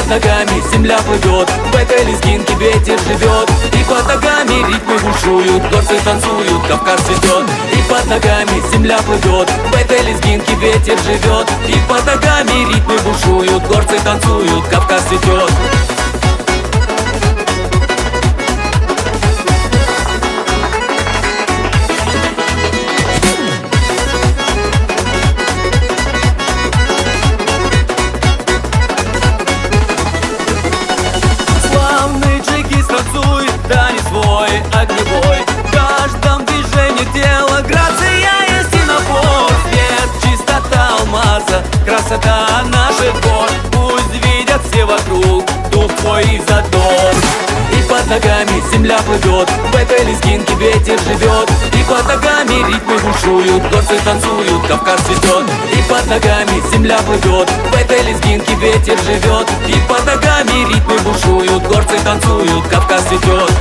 под ногами земля плывет, в этой лезгинке ветер живет. И под ногами ритмы бушуют, горцы танцуют, Кавказ цветет. И под ногами земля плывет, в этой лезгинке ветер живет. И под ногами ритмы бушуют, горцы танцуют, Кавказ цветет. Танец свой, огневой, в каждом движении тела грация есть и напор. Свет, чистота алмаза, красота наших гор. Пусть видят все вокруг дух твой и задор. И под ногами земля плывет, в этой лезгинке ветер живет. И под ногами ритмы бушуют, горцы танцуют, Кавказ цветет. И под ногами земля плывет, в этой лезгинке ветер живет. И под ногами ритмы бушуют, горцы танцуют, Кавказ цветет.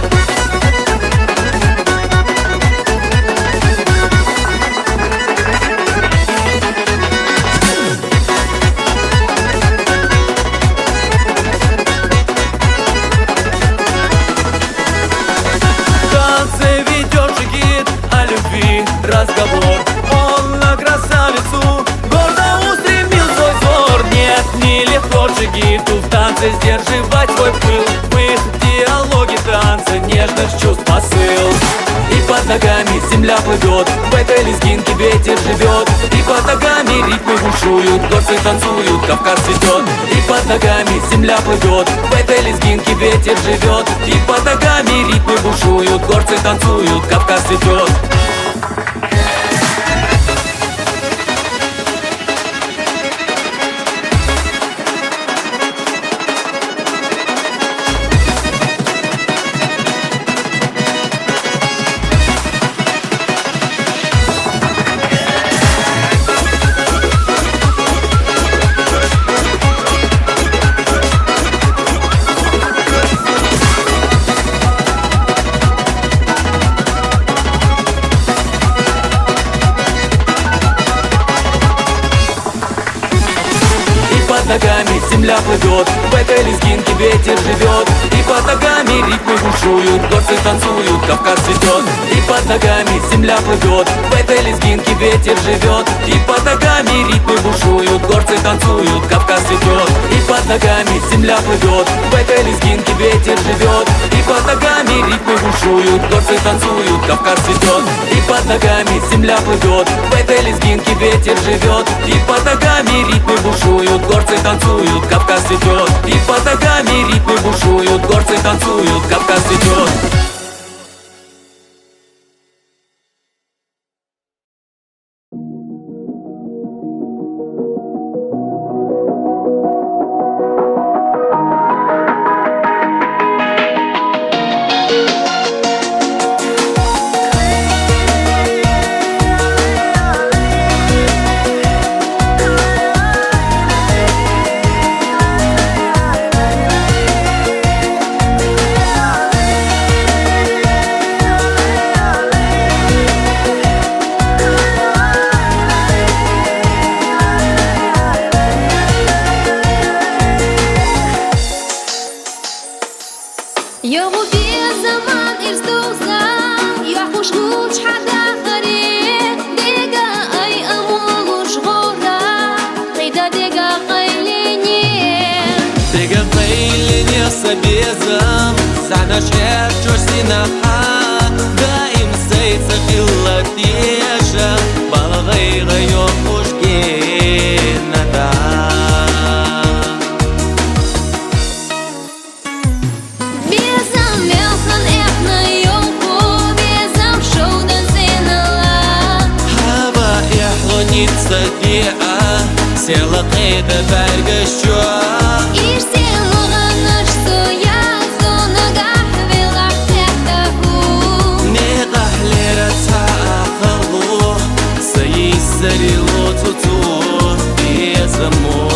Разговор, он на красавицу гордо устремил свой взор. Нет, нелегко джигиту в танце сдерживать свой пыл. В их диалоге танца нежных чувств посыл. И под ногами земля плывет, в этой лезгинке ветер живет. И под ногами ритмы бушуют, горцы танцуют, Кавказ цветет. И под ногами земля плывет, в этой лезгинке ветер живет. И под ногами ритмы бушуют, горцы танцуют, Кавказ цветет. Под ногами земля плывет, в этой лезгинке ветер живет. И под ногами ритмы бушуют, горцы танцуют, Кавказ цветет. И под ногами земля плывет, в этой лезгинке ветер живет. И под ногами ритмы бушуют, горцы танцуют, Кавказ цветет. И под ногами земля плывет, в этой лезгинке ветер живет. И под ногами ритмы бушуют, горцы танцуют, Кавказ цветет. И под ногами земля плывет, в этой лезгинке ветер живет. И под ногами ритмы бушуют, горцы танцуют, Кавказ цветет. И под ногами ритмы бушуют, горцы танцуют, Кавказ цветет. Безом Sana шерчу синаха Даим сейца хиллатеша Балгайга йохушки нада Безом мелхан эхна йолку Безом шоудан синала Хава ихлоница диа Села қида бәргішчуа Зарило цуцу без амор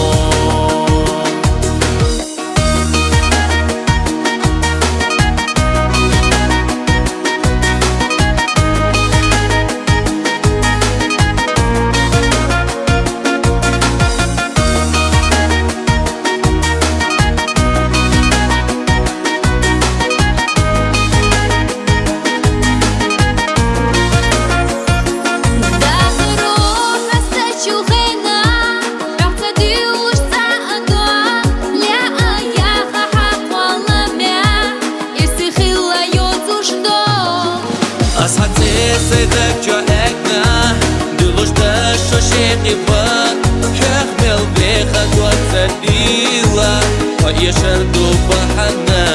كبار حمل بيخا وتسديلا ويشردوا بحنا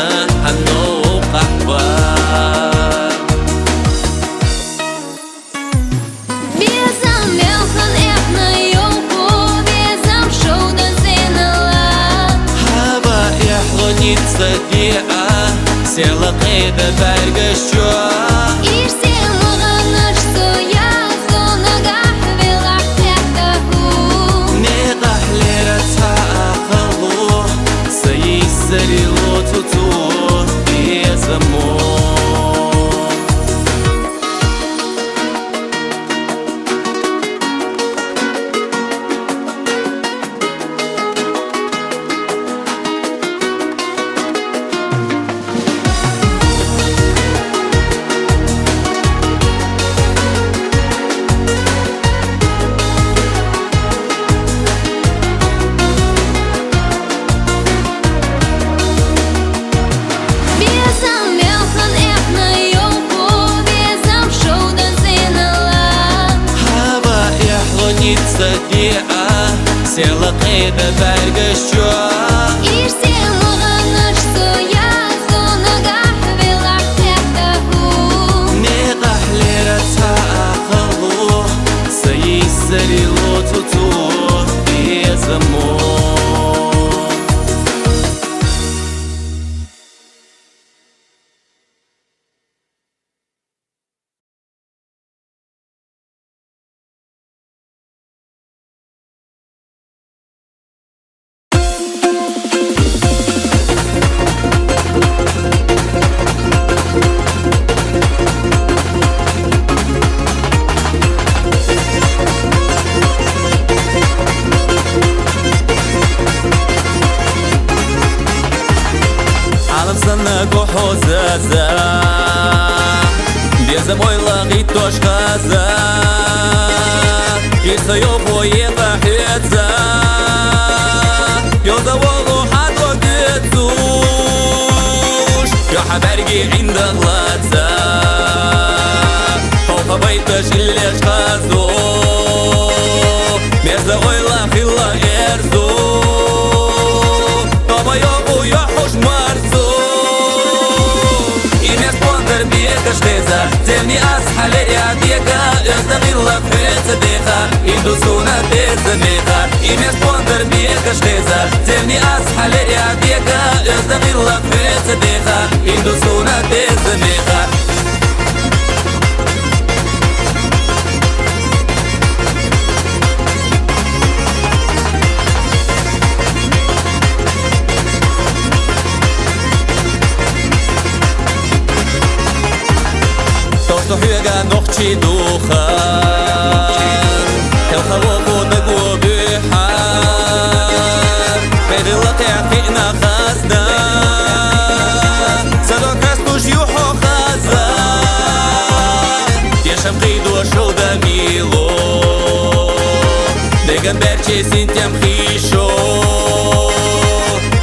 حنو قحبار Безам мелхан эхна ёлку, безам шоудан зенала. هوا يحلو نتسديعة سيلا قيدة برقشوا Ирсен мағаныш сояз, донагах велах тәктаху. نيضح ليرتها أخلو سيسري لو تطوح بيزمو Безам мелхан эхна ёлку, безам шоудан зенала. هوا يحلو نتسديعة سيلا قيدة برقشوا Ирсен мағаныш сояз, донагах велах тәктаху. نيضح ليرتها أخلو سيسري لو تطوح بيزمو عالم سنة وحوزازة بيزا مويلا غيتوش غازة يسا يوبو يضحيتزا يوزا والو حدو قدسوش يا حبارجي عند غلاتزا فوق بيتش اللي غازو بيزا مويلا خلا يرزو طبا يوبو يحوش مرزو بيك شتيزا زمني أصحى ليا بيكا يستغل فيت ديخا يدوسونا تزميخا إيميش بوندر بيك شتيزا زمني أصحى ليا بيكا يستغل فيت ديخا يدوسونا تزميخا Höga noch chiduchan El khawqu dagu bihar Bedilak yaqina khazna Sadok hastush yuho khaza Yasham qidu shulda milo Degan berchi sintiam khisho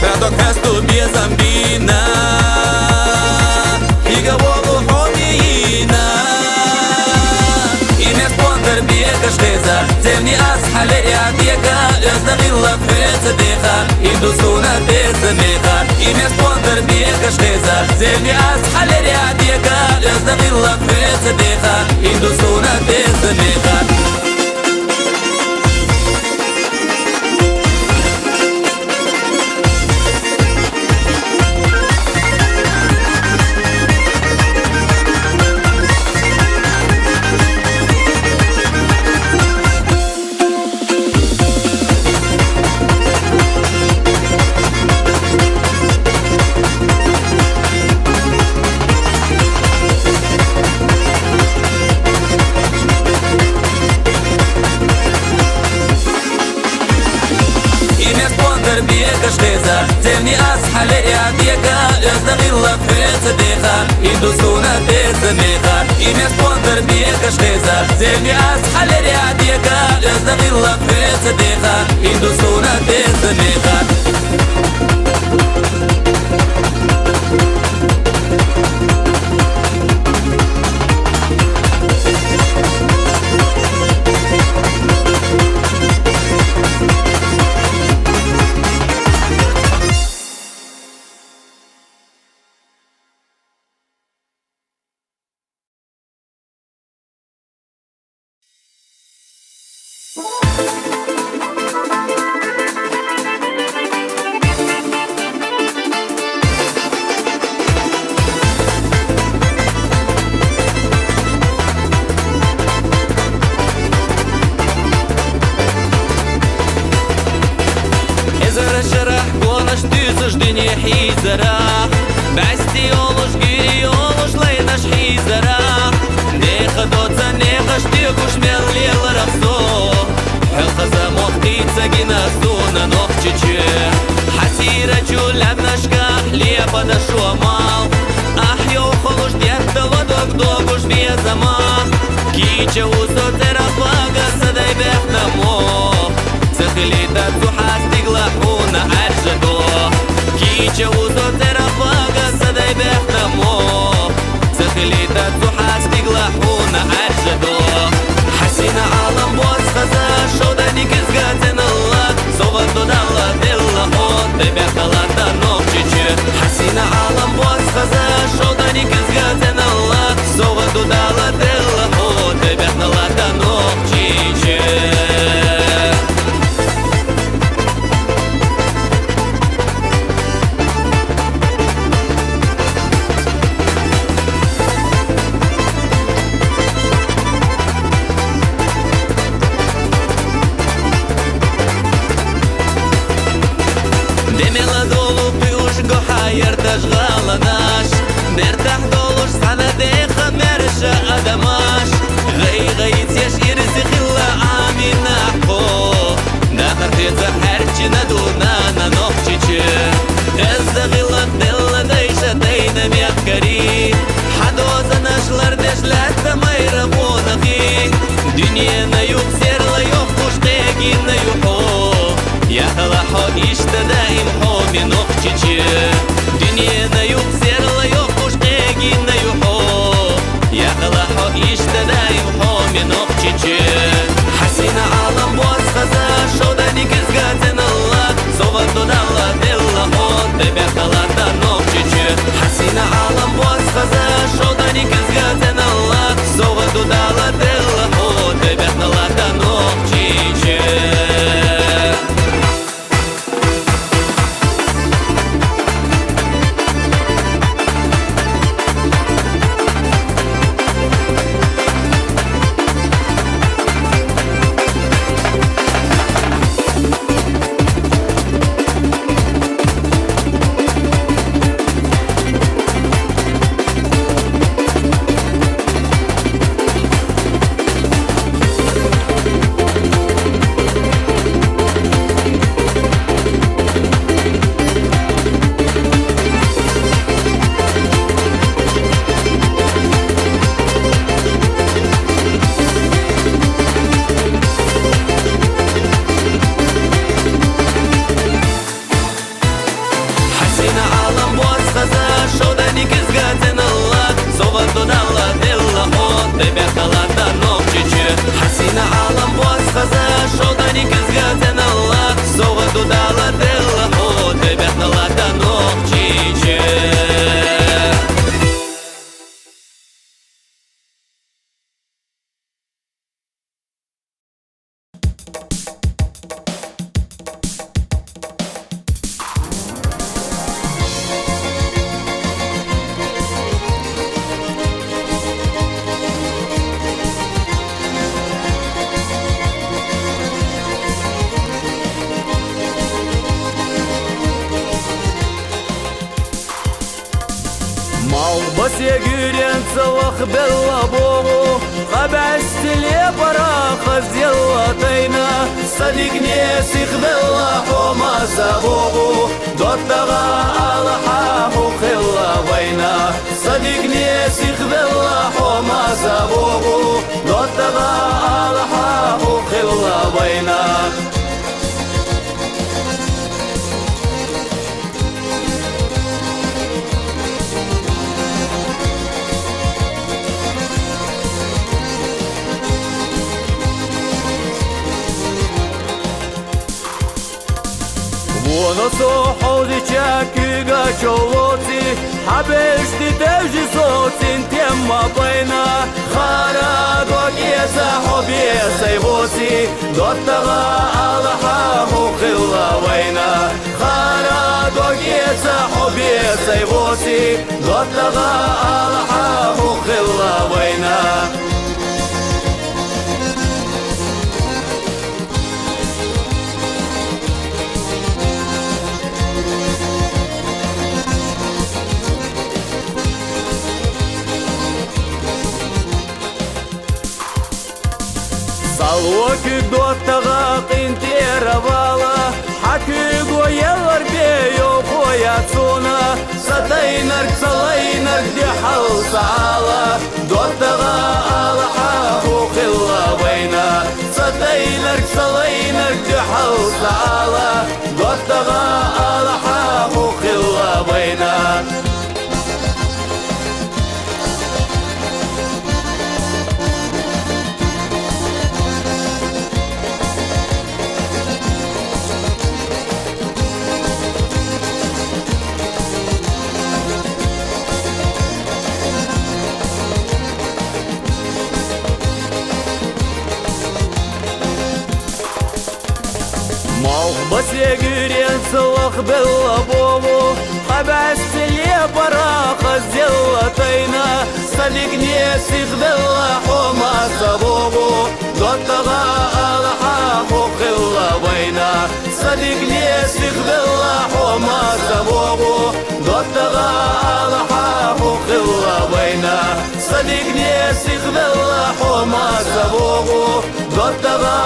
Sadok hastu bezambina Iga wolu homiyina بيك شتيزا زمني أصحى ليا بيكا يستغل فيت ديخا يدوسونا تزميخا إيميش بوندر بيك شتيزا زمني أصحى ليا بيكا يستغل فيت ديخا يدوسونا تزميخا زمني أصحى ليا بيكا يستغل فيت ديخا يدوسونا تزميخا إيميش بوندر بيك شتيزا زمني أصحى ليا بيكا يستغل فيت ديخا يدوسونا تزميخا سجدني حيزرا بستي يولوش جيري يولوش ليناش حيزرا ديخ دوتsa نيخش تيكوش ميلي لرخصو حلقة زموختي تساقينا سونا نوخشيشي حسيرة جولاب نشكاح ليه подошел мал أحيو خلوش ديختا ودوك دوكوش بيه زمان كيچه وزو ترافاقا سداي بيخنا موخ سخليتا تزوحاس تقلحونا عرشدو كيچه وزو ترافاقا سداي بيخنا موخ سخليتا تزوحاس تقلحونا عرشدو حسينا عالم بوز خزا شودا نيكز غاتن الله صوغتو دالا دلا خود تبيخنا لانتا نوخشيشي حسينا عالم بوز خزا شودا نيكز غاتن الله صوغتو دالا دلا خود تبيخنا لانتا نوخشيشي دميلا دولو بيوش قحاير تشغالناش نرتاح دولوش سنة ديخة مرشا أدماش غي تيش إرسي خلا عامي نحقو ناخر فيتا حرشي ندونانا نوخشيشي الزغيلة دلة ديشة دينا ميخكري حدوزا نشلر دشلاتا ميربونا خي دنيانا يوكسيرلا يوخوش قيقينا يوحو يا خلاحو إشتا دايم حومي نوخشيشي دنيانا يوكسيرلا يوخوش قيقينا يوحو يا خلاحو إشتا دايم حومي نوخشيشي حسينا عالم بوز خزا شودا نيكز غاتن الله صوغتو دالا دلا خود تبيخنا لانتا نوخشيشي حسينا عالم بوز خزا شودا نيكز غاتن الله صوغتو دالا دلا خود تبيخنا لانتا نوخشيشي حسينا عالم بوز خزا شودا نيكز غاتن الله صوغتو دالا دلا خود تبيخنا لانتا نوخشيشي بس يقرين صوخ باللبوغو خبست لي براخز يلا طينا صديقني سيخ بالله وما سابوغو دوتغا الحاهو خلا وينا صديقني سيخ بالله وما سابوغو دوتغا الحاهو خلا وينا ونصو حوزي شاكيغا شووتي حبشتي تجي صوتي انتم ما بينا خارا دوكيسا حبيسا يبوتي دوتغا الحاهو خلا وينا خارا دوكيسا حبيسا يبوتي دوتغا الحاهو خلا وينا حكي دوتها قنتي روالا حكي قويا الغربي وخويا تصونا ستينرك صلينرك دي حل صعالة دوتها ألحا وخلا وينا ستينرك صلينرك دي حل صعالة دوتها ألحا وخلا وينا بس يقرين سلخ باللبوبو حبست لي براخ الزلتينا صدقني سيخ باللحومة سبوبو دوتها الحاق وخلا وينا صدقني سيخ باللحومة سبوبو دوتها الحاق وخلا وينا صدقني سيخ باللحومة سبوبو دوتها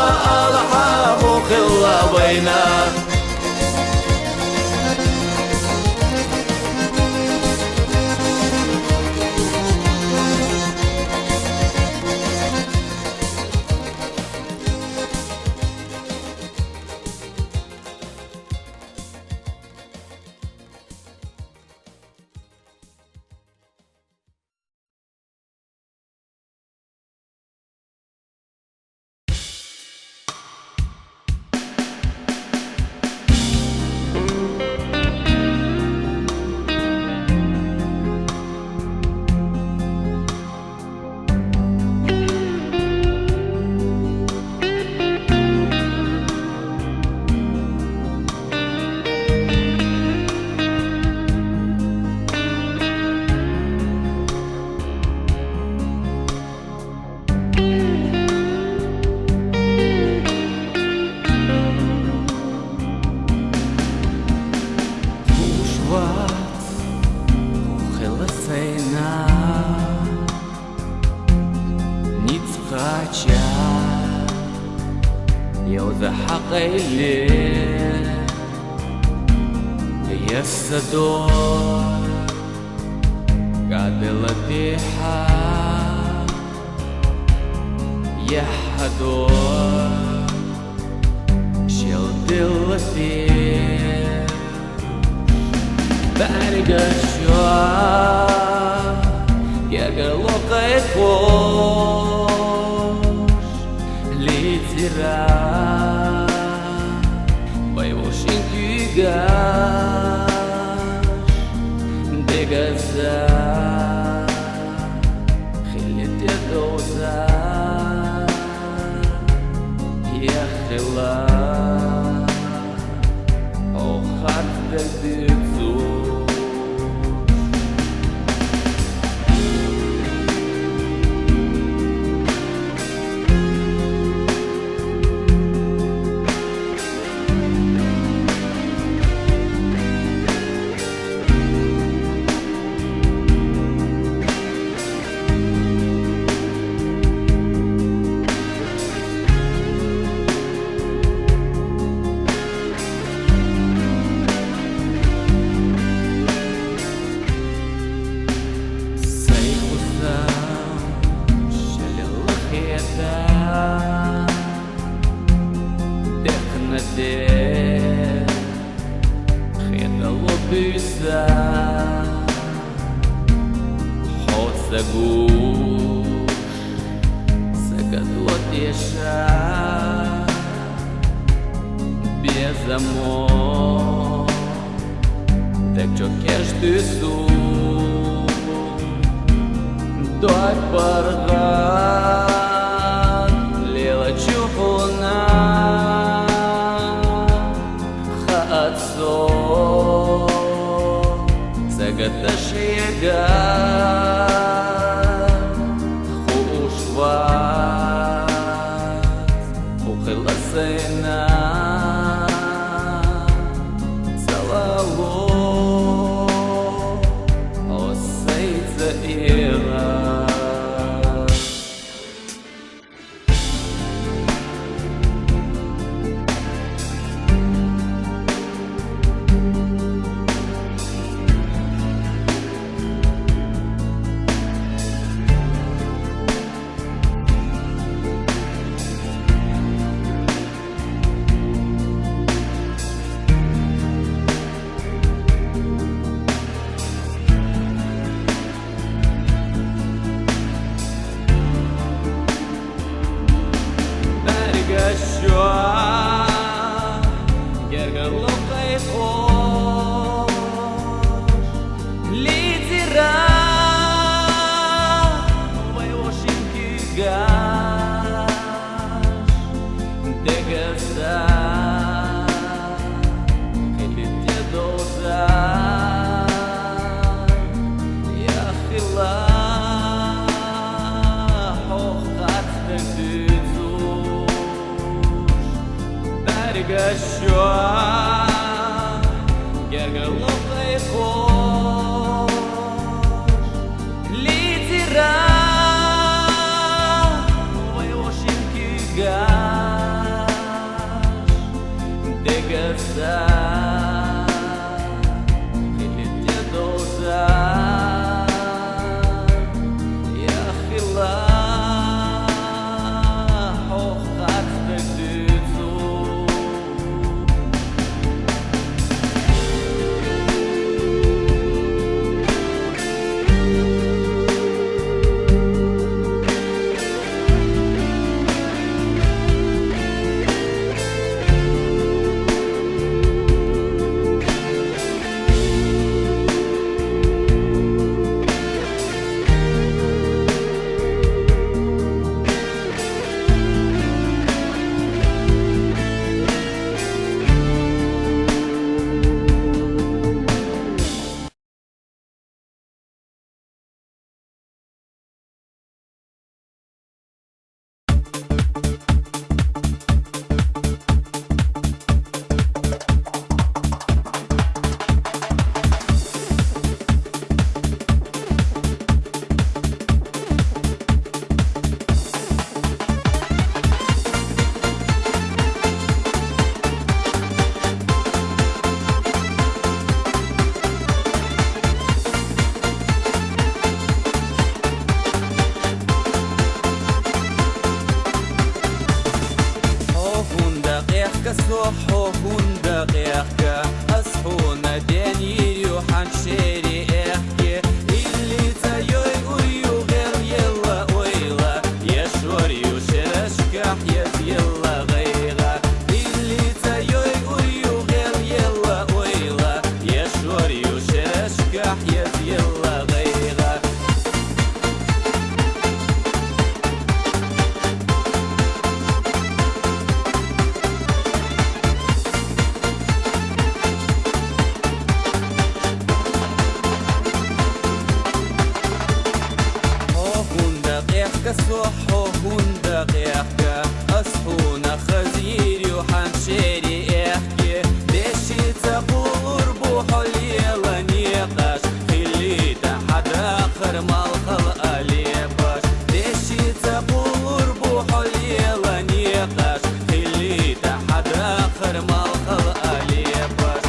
الحاق وخلا وينا Gergelokay khosh Litira Vayoshinki gash Degasa Khilite doza Ya khila Hokhat Tendizush Bargashwa Gergelokay khosh Litira Vayoshinki gash Degasa Khilite doza Ya khila Hokhat Tendizush صحو هون دقيقة أصحونا داني يوحان شيري احكي اللي تايوي ويو غير يلا ويلا يشوري وشرشكح يز يلا غيغا اللي تايوي ويو غير يلا ويلا يشوري وشرشكح يز يلا غيغا صحو هون دقيقة أصحونا خزير يوحان شيري احكي ليشي تقول بوحو ليلا نيقاش خليت حد آخر مالخل أليباش ليشي تقول بوحو ليلا نيقاش خليت حد آخر مالخل أليباش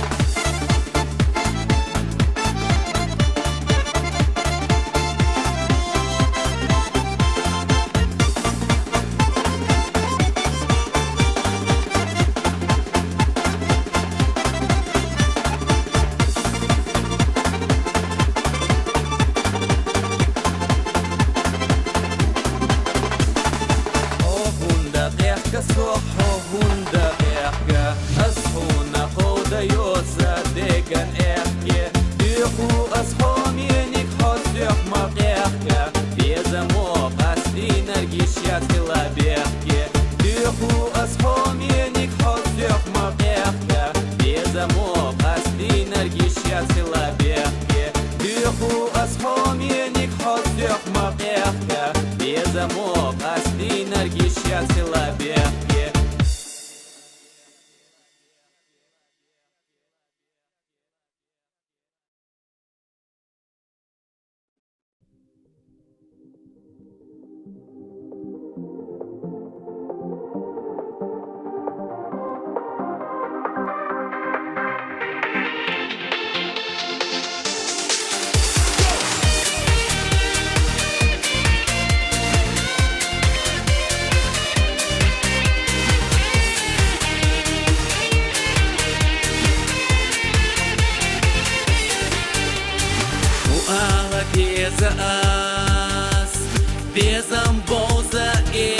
صحو هون دقيقة أصحونا خودا يوسا ديقن احكي ديخو أصحومينيك حسيح مقيحكا بيزمو قاسدي نرجيش ياتخلا بيحكي ديخو أصحومينيك حسيح مقيحكا بيزمو قاسدي نرجيش ياتخلا بيحكي ديخو أصحومينيك حسيح مقيحكا بيزمو قاسدي نرجيش ياتخلا بيحكي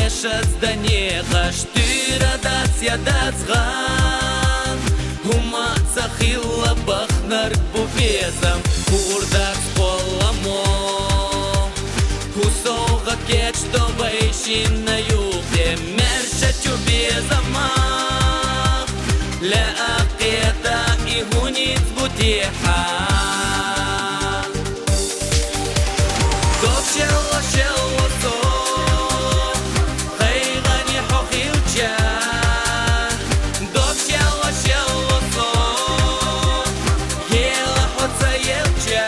Ешац да неха штыра да ця да цган Nark buvėzam, kurdas polamo Kusoga keçto vaišina jūpė Meršia čiubėzama Le'aqėta ihunit butiha Dok shelo shelo so Haygani hoqilcha Dok shelo shelo so Yela hotsa yelcha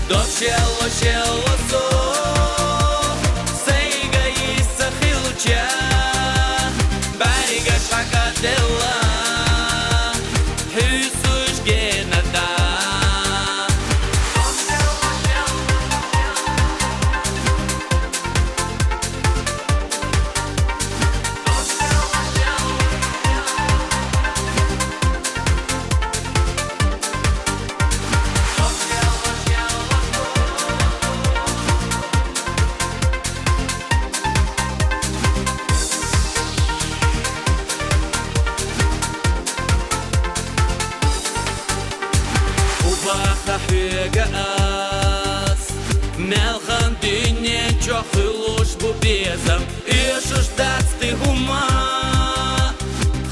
Dok shelo shelo so Sayga yisa khilcha Bariga shakadella Hysush genada Ubaqa hyga as Melchan dynie chokhlush bubezam Ishush datsti huma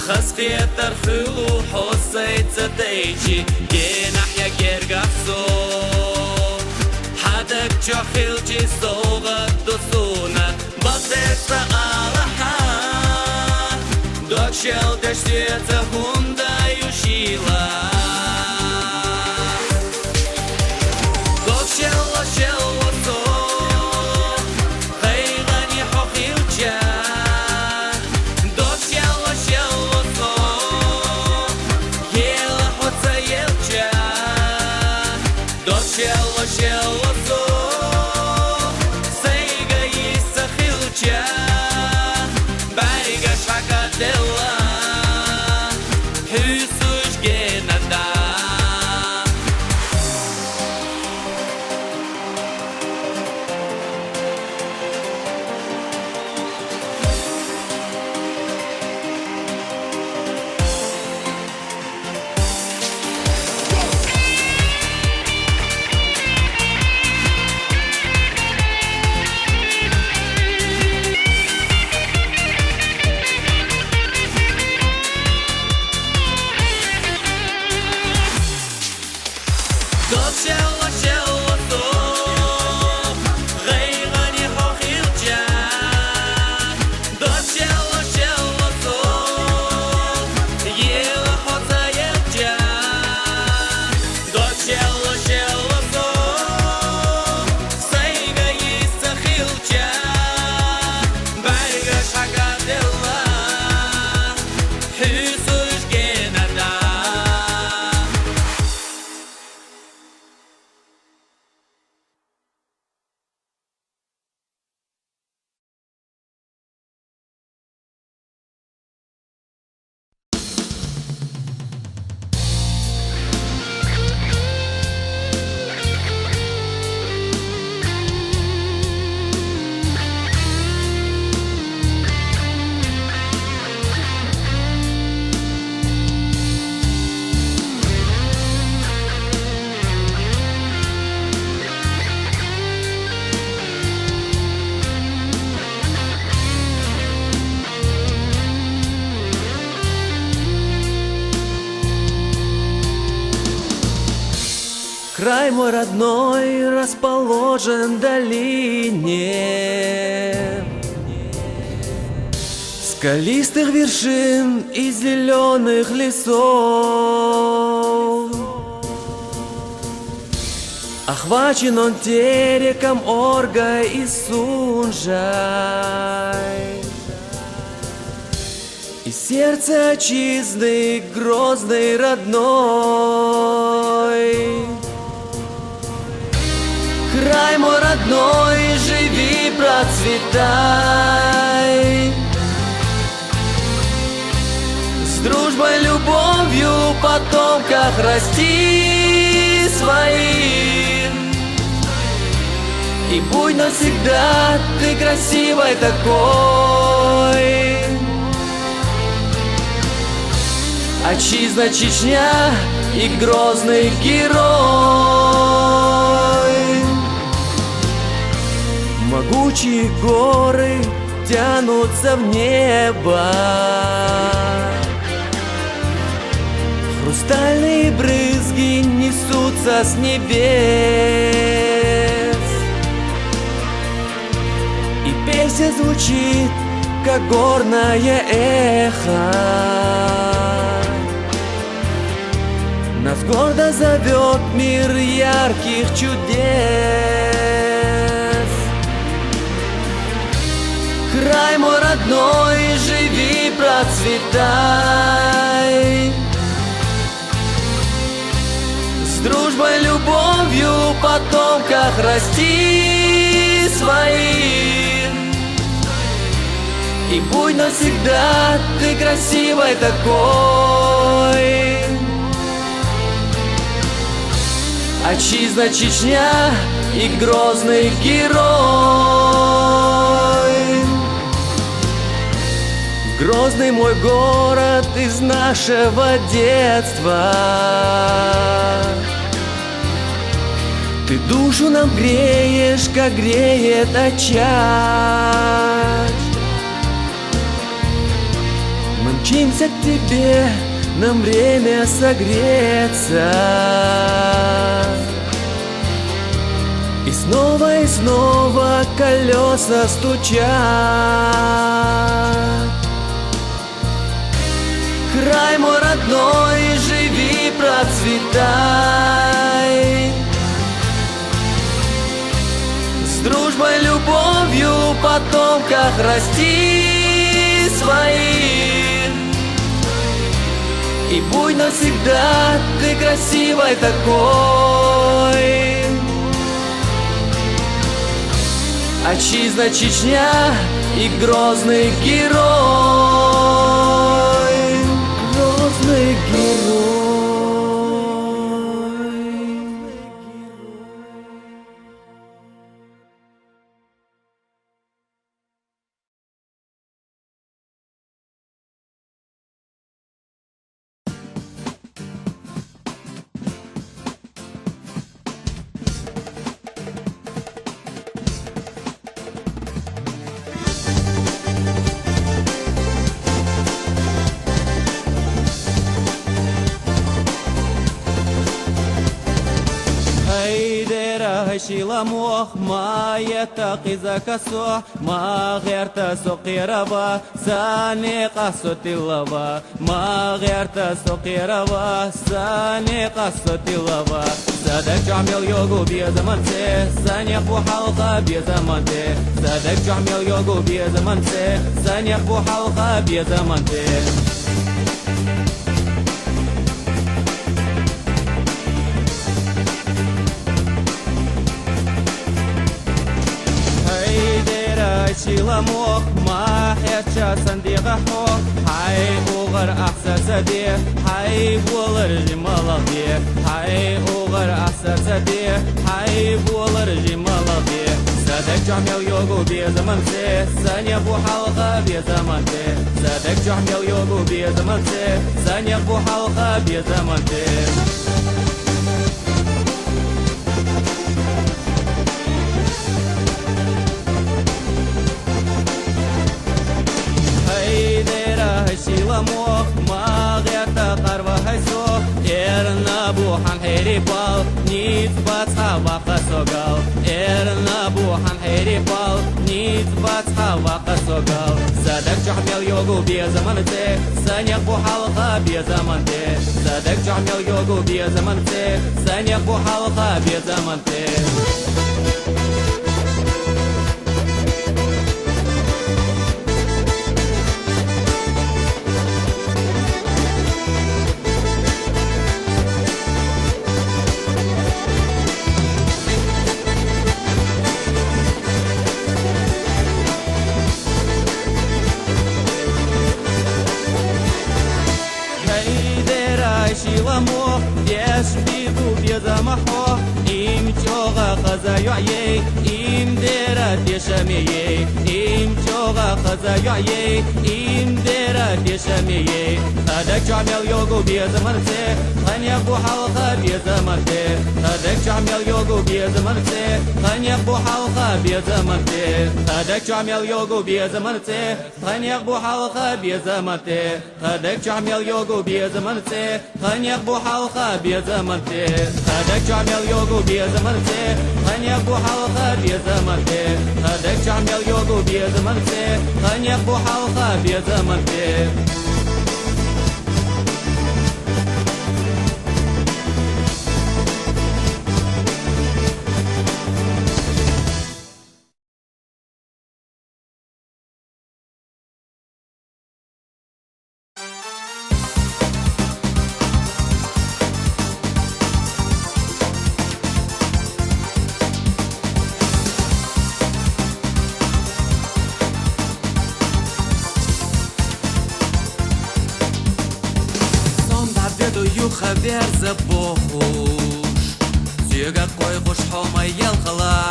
Khasfetar khulu hosaytsa taychi Genah ya gergafso Hadak chokhilchi sogat dosuna Bateksa alaha Dok shel dashtetsa hunda yushila Shelo shelo so Haygani hoqilcha Dok shelo shelo so Yela hotsa yelcha Dok shelo shelo so Sayga yisa khilcha Bariga shakadella Hysush genada Dok shelo shelo so Haygani hoqilcha Dok shelo shelo so Yela hotsa yelcha Dok shelo shelo so Sayga yisa khilcha Bariga shakadella Hysush genada Край мой родной расположен в долине скалистых вершин и зеленых лесов. Охвачен он тереком Оргой и Сунжай, и сердце отчизны грозной родной. Край мой родной, живи, процветай, с дружбой, любовью, потомках расти своих. И будь навсегда ты красивой такой. Отчизна Чечня и грозный герой. Могучие горы тянутся в небо, хрустальные брызги несутся с небес, и песня звучит, как горное эхо. Нас гордо зовет мир ярких чудес. Край мой родной, живи, процветай, с дружбой, любовью, потомках расти своих. И будь навсегда ты красивой такой. Отчизна Чечня и грозный герой. Грозный мой город из нашего детства. Ты душу нам греешь, как греет очаг. Мы мчимся к тебе, нам время согреться. И снова колеса стучат. Край мой родной, живи, процветай, с дружбой, любовью, потомках расти своих. И будь навсегда ты красивой такой. Отчизна Чечня и грозный герой. Грозный герой. شيلا موخ ما يتقي زكسو ما غير تسوقي ربا ساني قصت اللبا ما غير تسوقي ربا ساني قصت اللبا صدق جعمل يوغو بيزمنتي ساني بو حلقة بيزمنتي صدق جعمل يوغو بيزمنتي ساني بو حلقة بيزمنتي شيلا موخ ما حيتشا صنديق حوخ حي اوغر احساس دي حي بولر جمال دي حي اوغر احساس دي حي بولر جمال دي صدق جعمل يوغو بيزمن سي ثانية بو حلقة بيزمن سي صدق جعمل يوغو بيزمن سي ثانية بو حلقة بيزمن سي شيلا موخ ما غير تقر وهيسو إرنا بوحن حيري بال نيت باتها وقصو قال إرنا بوحن حيري بال نيت باتها وقصو قال صدق جعمل يوغو بيزمنتي ثانية بو حلقة بيزمنتي صدق جعمل يوغو بيزمنتي ثانية بو حلقة بيزمنتي شيلا موخ ديش بيدو بيزا محو Им чога хазаюе, им дера дешамие, им чога хазаюе, им дера дешамие. هذاك جامل يوغو بيزمرتي خني ابو حلقه بيزمرتي هذاك جامل يوغو بيزمرتي خني ابو حلقه بيزمرتي هذاك جامل يوغو بيزمرتي خني ابو حلقه بيزمرتي هذاك جامل يوغو بيزمرتي خني ابو حلقه بيزمرتي هذاك جامل يوغو بيزمرتي خني ابو حلقه بيزمرتي هذاك جامل يوغو بيزمرتي خني ابو حلقه بيزمرتي Хавер забохуш Зюга койгуш хомай ялхала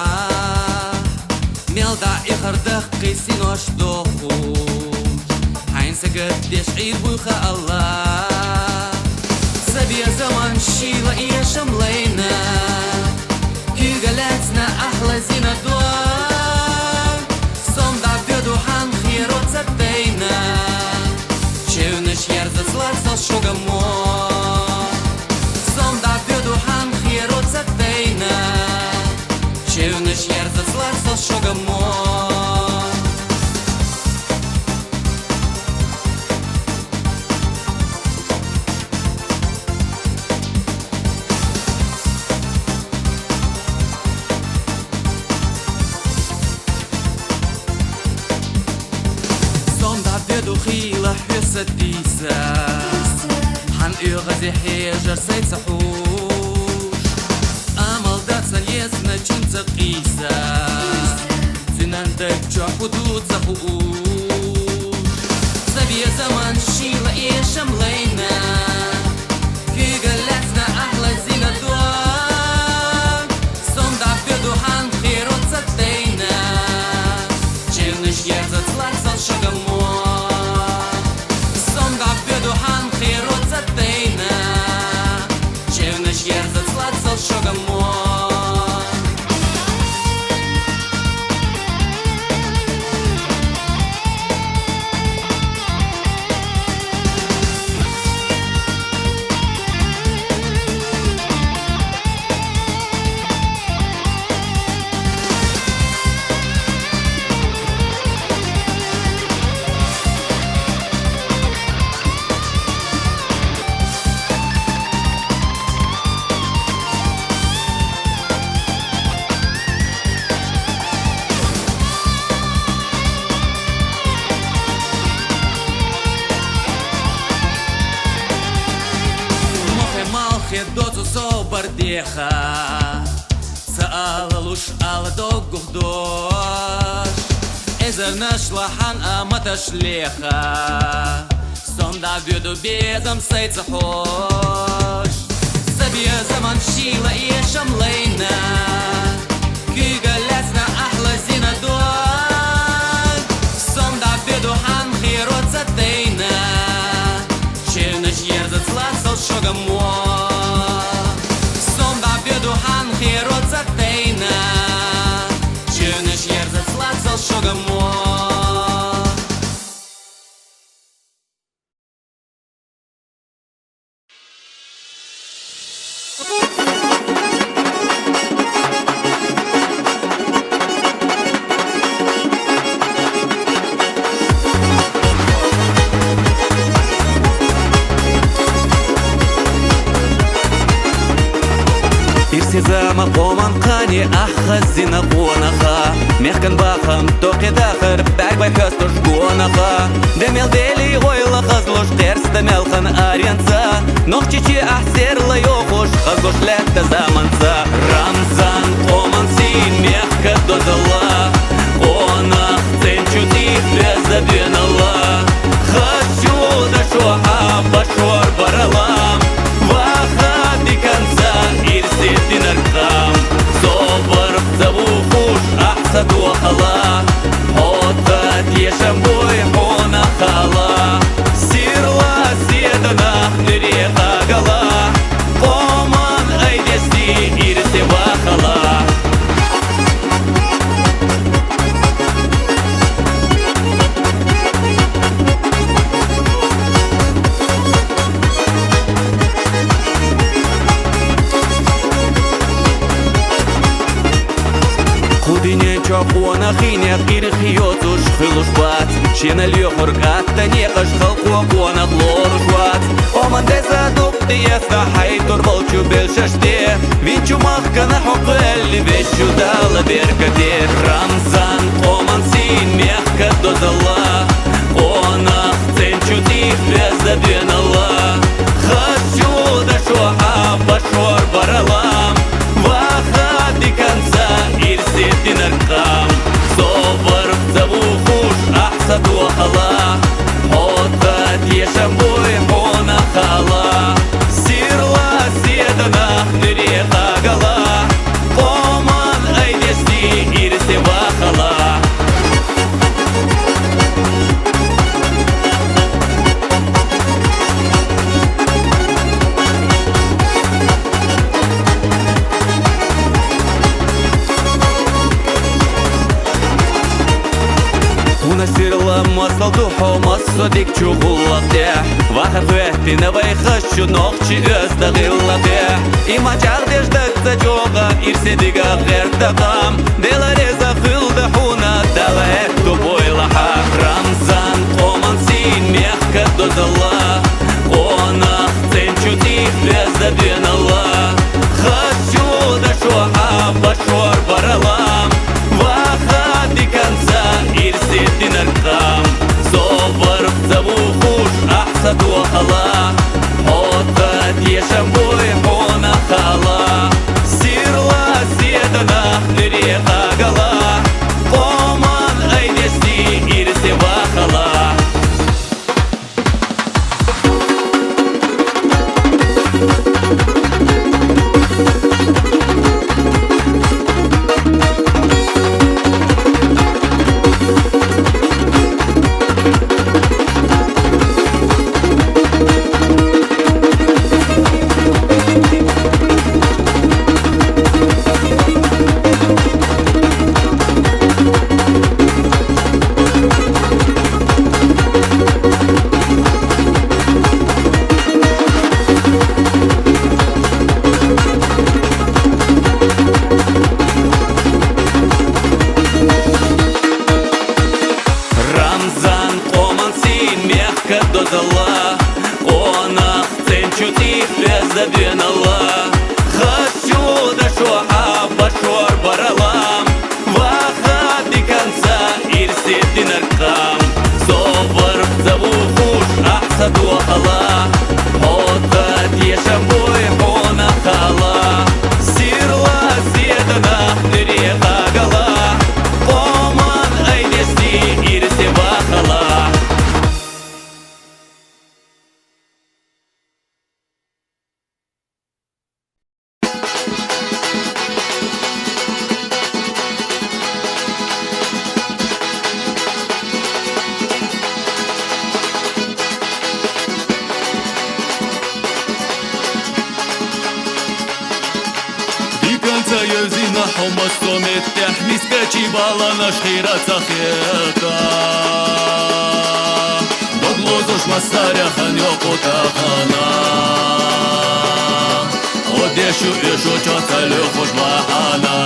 Мелда и хардах кисин оштохуш Хайн сагат дешир буйха Allah Сабия заман шила и шамлейна Кюгалецна ахла зина дуан Сом да беду хан хирот сатейна Чевнеш ярза злацал шугамон Чевнеш ярза злацал шугамон Som da vedu khila hüsa tisa Han ügazi hijar sayt sahush Amal datsan yesna чинца qisa Zinandek чахудут захуш Сабия заман шила и шамлейna Кюгалецна ахла зина дуан Сом да беду хан хирот сатейна Чевнеш ярза злацал шагамон Сом да беду хан хирот сатейна Чевнеш ярза злацал шагамон Dozu so bardecha Sa'ala lush ala dogurdosh Ezer nashlahan amata shlecha Som da vedu bezam saytsa hosh Sabia zaman shila и shamleyna Kygalesna ahla zina duan Som da vedu han khirot zateyna Chevnech yerzat zlatsal shogamon хан хирот затейна Чевнеш ярза злацал шугамон Ирсизама оман қани ахаз зина қуанаха Мехкан бахам тоқи дахыр бәк-бәк höstuш гуанаха Демел дели ойла хазлуш терста мелхан арянца Нох чичи ахсерла йохуш хазлуш летта заманца Рамзан оман си мехка дозала Онах ценчути безабенала Хочу да шуха башор баралам Ваха до конца ирси динаркам гала Оман айдести ирсе вахала Худине чохуана хине кирхиот уж хилушбат Шена лёхор катта не каш халкуана хлорушбат Оман деза дукти яста хайтур волчу белшаште Винчу махкана хокелли вещу дала беркате Рамзан оман син мягко дозала Она ценчу тих бездобенала Хочу да шоха башор баралам Ваха до конца ирсетин аркам Собор завухуш ахсаду хала Отат ешамбой хона хала Сирла седана нырека гала Оман айдести ирсе вахала Сирла масалду хомас садик чугуллате Вахар хвехти навай хащу нохчи özdagillate Има чагдеждак зачога ирседига гердагам Дела реза хылда хуна дала эту бойлаха Рамзан оман син мягко дозала Она ценчу тих бездобенала Хочу да шоха башор баралам Ваха до конца ирсетин аркам Собор завухуш ахсаду хала Отат ешамбой хона хала Сирла седана нырека гала Оман айдести ирсе вахала Она ценчу тих бездобенала Хочу да шоха башор баралам Ваха до конца ирсетин аркам Собор завухуш ахсаду хала Отат ешамбой хона хала Сирла седана нырека гала Оман айдести ирсе вахала حمصتم التحميس كاتشيبالا نشخيرا تخيكا Доглозуш масаряхан йокутахана Одешу ишу чоцалюхуш бахана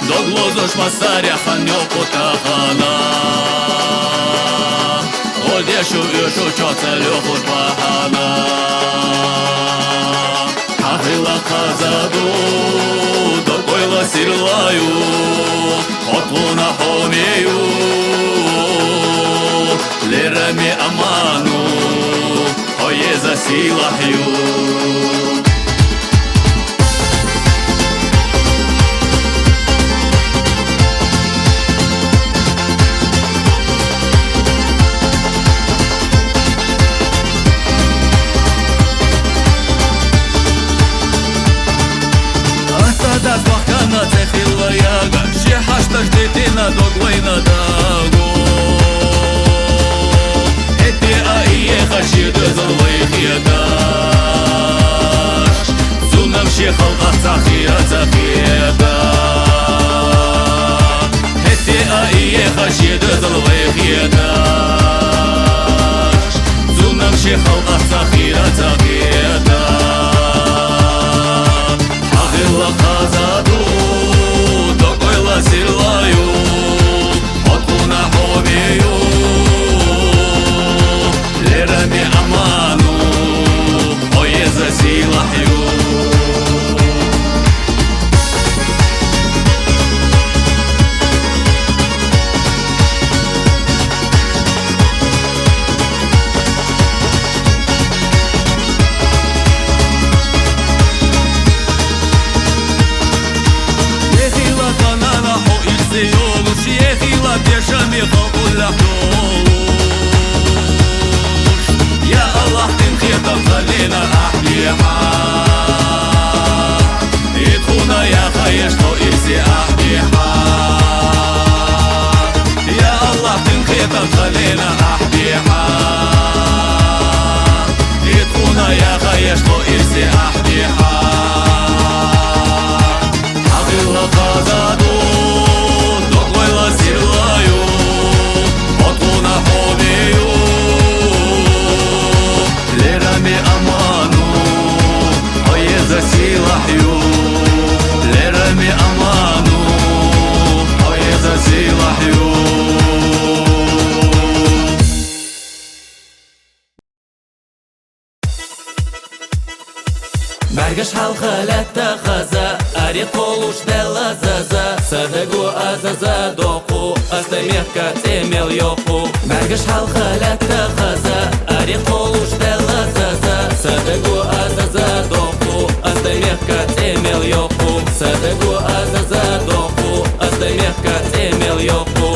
Доглозуш масаряхан йокутахана Одешу ишу чоцалюхуш бахана Ахила казаду, докойла сирлаю, отлуна хомею, лерами аману, ое за силахью. Дитина доглина дагу Эти аие хаши дозалвайхи تخيرة تخيرة هتي أي خشيدة الويخيدة زونا مشي خلقة تخيرة تخيرة حقيقة قازادو دوكويلا سيرلايو أطونا حوبيو لرمي أمانو ويزا سيلحيو يا الله تنخيطا خلينا أحليها يدخونا يا خيش تو إرسي أحليها يا الله تنخيطا خلينا أحليها يدخونا يا خيش تو إرسي أحليها حقيقة قازادو دوكويلا سيرلايو أطونا حوبيو لرمي أمانو ويزا سيلحيو لرمي أمانو ويزا سيلحيو Bergash halkhaletta khaza Ari kolush dela zaza Sadagu azaza doku Astamehka temel yoku Bergash halkhaletta khaza Ari kolush dela zaza Sadagu azaza doku Astamehka temel yoku Sadagu azaza doku Astamehka temel yoku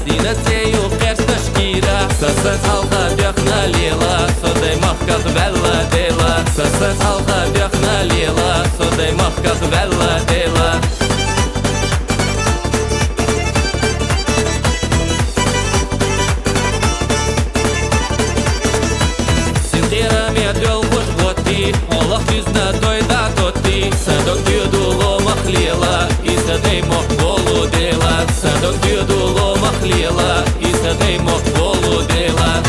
Сина цею керс ташкира Сасат халка бяхна лила Содай махках велла дела Сасат халка бяхна лила Содай махках велла дела Синтира медвел хуш готи Аллах юзна дойда тоти Садок дюдуло махлила И садай мох голу дела Садок дюдуло махлила И садай мох голу дела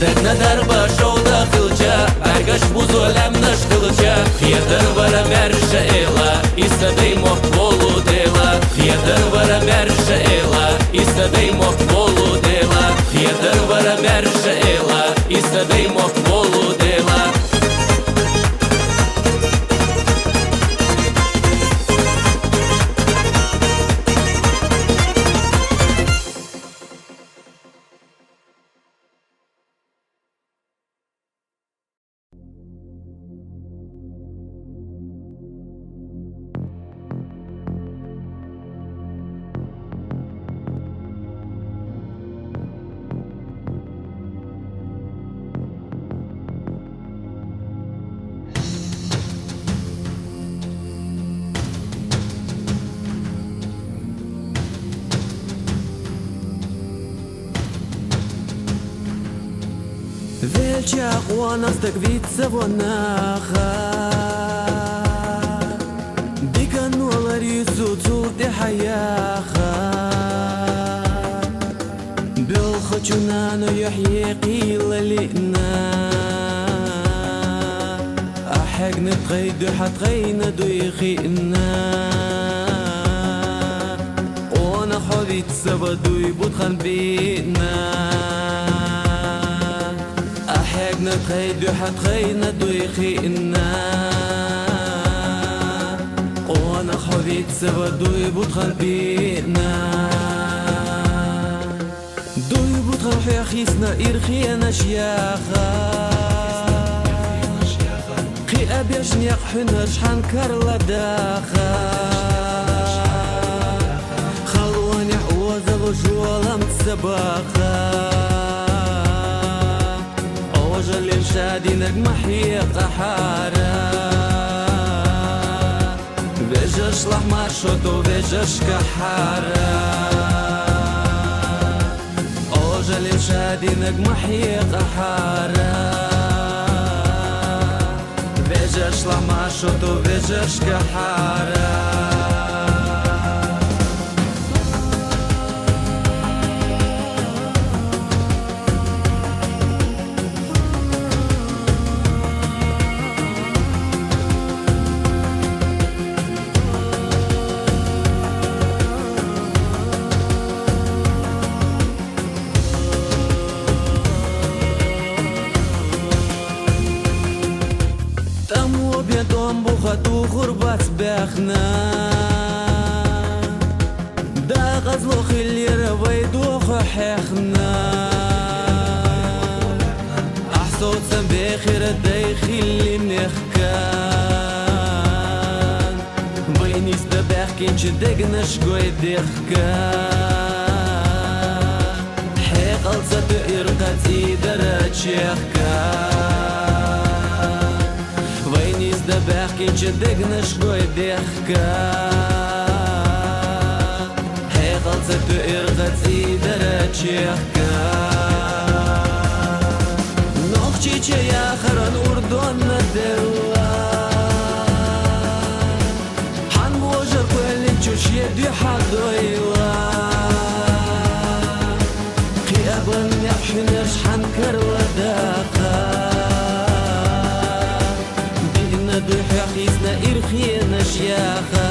Дагна дарба шоуда хылча Бергаш бузолем наш хылча Хьедар вара мерша эла Исадай мох волу дела Хьедар вара мерша эла Исадай мох волу дела Хьедар вара мерша эла Исадай мох волу дела Велчак вона стагвіться вонаха Диканула рису цулти حياخا بالخجنا يحيي قيل لنا أحق نتغيد حتغينا دويخينا وانا حبيت سبدو يبوت خنبينا خيدو حد خينا دويخي إنا وانا خبيت سبا دوي بوتخان بينا دوي بوتخان حيا خيسنا إرخي أنا شياخا خي أبيش نيقحنا شحان كارلا داخا خلواني حوازا وجوالا متسباخا أوجل الشادي نجم حيقا حارا بيجاش لحمة شوتو بيجاش كحارة أوجل الشادي نجم حيقا حارة بيجاش لحمة شوتو بيجاش كحارة بيدهم بوخاتو خربات باخنا دا غزلو خلي رويدو خحيخنا أحصوت سنبيخير دايخي اللي نخكان بيني ستباخ كنش دقنا شقوي ديخكان حيقل ستئر قتي درات شيخكان ويني ستباخ كنش دقنا شقوي ديخكان حيقل ستئر قتي درات شيخكان نوخشي يا خران أردن ندلا حن بوجر كل تشوش يدي حدويلا قيابا يحنش حن كروا داقا دينا دوح يخيسنا إرخينا شياخا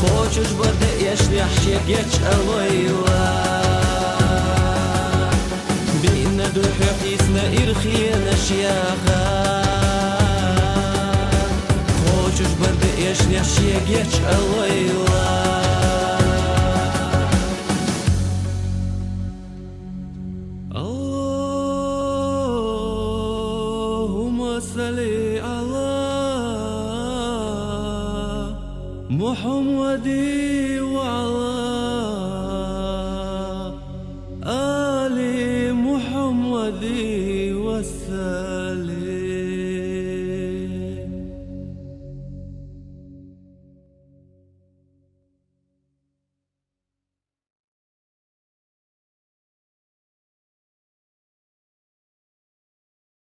خوشش بدأ يشلح شيك يتشألويلا بينا دوح يخيسنا إرخينا شياخا خوشش بدأ يشلح شيك يتشألويلا اللهم صل على محمد وعلى